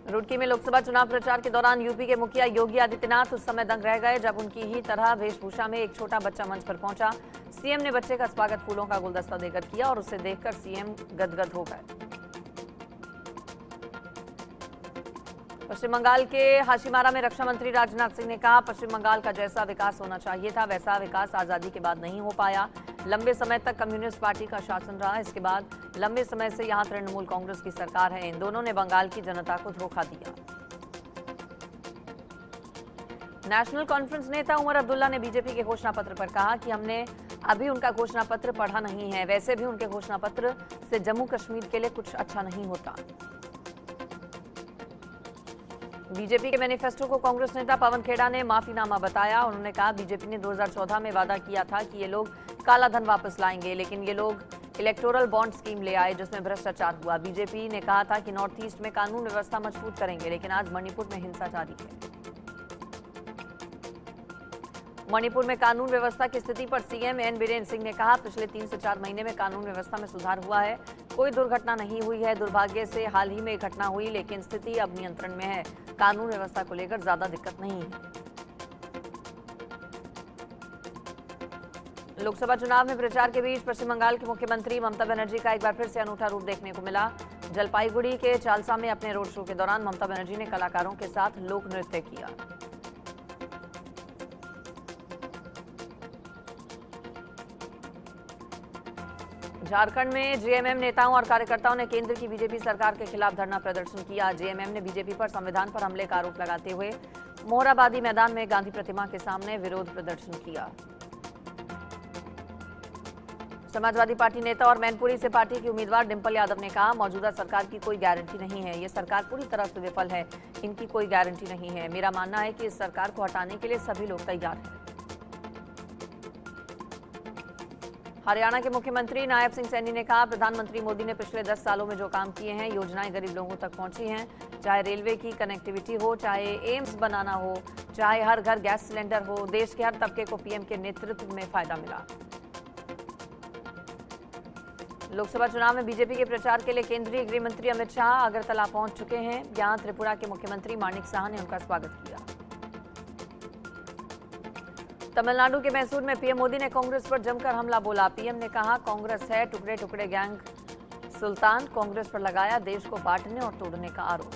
रुड़की में लोकसभा चुनाव प्रचार के दौरान यूपी के मुखिया योगी आदित्यनाथ उस समय दंग रह गए जब उनकी ही तरह वेशभूषा में एक छोटा बच्चा मंच पर पहुंचा। सीएम ने बच्चे का स्वागत फूलों का गुलदस्ता देकर किया और उसे देखकर सीएम गदगद हो गए। पश्चिम बंगाल के हाशीमारा में रक्षा मंत्री राजनाथ सिंह ने कहा, पश्चिम बंगाल का जैसा विकास होना चाहिए था वैसा विकास आजादी के बाद नहीं हो पाया। लंबे समय तक कम्युनिस्ट पार्टी का शासन रहा, इसके बाद लंबे समय से यहां तृणमूल कांग्रेस की सरकार है। इन दोनों ने बंगाल की जनता को धोखा दिया। नेशनल कॉन्फ्रेंस नेता उमर अब्दुल्ला ने बीजेपी के घोषणा पत्र पर कहा कि हमने अभी उनका घोषणा पत्र पढ़ा नहीं है, वैसे भी उनके घोषणा पत्र से जम्मू कश्मीर के लिए कुछ अच्छा नहीं होता। बीजेपी के मैनिफेस्टो को कांग्रेस नेता पवन खेड़ा ने माफीनामा बताया। उन्होंने कहा, बीजेपी ने 2014 में वादा किया था कि ये लोग काला धन वापस लाएंगे, लेकिन ये लोग इलेक्टोरल बॉन्ड स्कीम ले आए जिसमें भ्रष्टाचार हुआ। बीजेपी ने कहा था कि नॉर्थ ईस्ट में कानून व्यवस्था मजबूत करेंगे, लेकिन आज मणिपुर में हिंसा जारी है। मणिपुर में कानून व्यवस्था की स्थिति पर सीएम एन बीरेन्द्र सिंह ने कहा, पिछले 3 से 4 महीने में कानून व्यवस्था में सुधार हुआ है, कोई दुर्घटना नहीं हुई है। दुर्भाग्य से हाल ही में एक घटना हुई, लेकिन स्थिति अब नियंत्रण में है। कानून व्यवस्था को लेकर ज्यादा दिक्कत नहीं है। लोकसभा चुनाव में प्रचार के बीच पश्चिम बंगाल के मुख्यमंत्री ममता बनर्जी का एक बार फिर से अनूठा रूप देखने को मिला। जलपाईगुड़ी के चालसा में अपने रोड शो के दौरान ममता बनर्जी ने कलाकारों के साथ लोक नृत्य किया। झारखंड में जेएमएम नेताओं और कार्यकर्ताओं ने केंद्र की बीजेपी सरकार के खिलाफ धरना प्रदर्शन किया। जेएमएम ने बीजेपी पर संविधान पर हमले का आरोप लगाते हुए मोहराबादी मैदान में गांधी प्रतिमा के सामने विरोध प्रदर्शन किया। समाजवादी पार्टी नेता और मैनपुरी से पार्टी की उम्मीदवार डिंपल यादव ने कहा, मौजूदा सरकार की कोई गारंटी नहीं है, ये सरकार पूरी तरह से विफल है, इनकी कोई गारंटी नहीं है। मेरा मानना है कि इस सरकार को हटाने के लिए सभी लोग तैयार हैं। हरियाणा के मुख्यमंत्री नायब सिंह सैनी ने कहा, प्रधानमंत्री मोदी ने पिछले 10 सालों में जो काम किए हैं, योजनाएं गरीब लोगों तक पहुंची हैं। चाहे रेलवे की कनेक्टिविटी हो, चाहे एम्स बनाना हो, चाहे हर घर गैस सिलेंडर हो, देश के हर तबके को पीएम के नेतृत्व में फायदा मिला। लोकसभा चुनाव में बीजेपी के प्रचार के लिए केंद्रीय गृह मंत्री अमित शाह अगरतला पहुंच चुके हैं। यहां त्रिपुरा के मुख्यमंत्री माणिक साह ने उनका स्वागत किया। तमिलनाडु के मैसूर में पीएम मोदी ने कांग्रेस पर जमकर हमला बोला। पीएम ने कहा, कांग्रेस है टुकड़े टुकड़े गैंग सुल्तान, कांग्रेस पर लगाया देश को बांटने और तोड़ने का आरोप।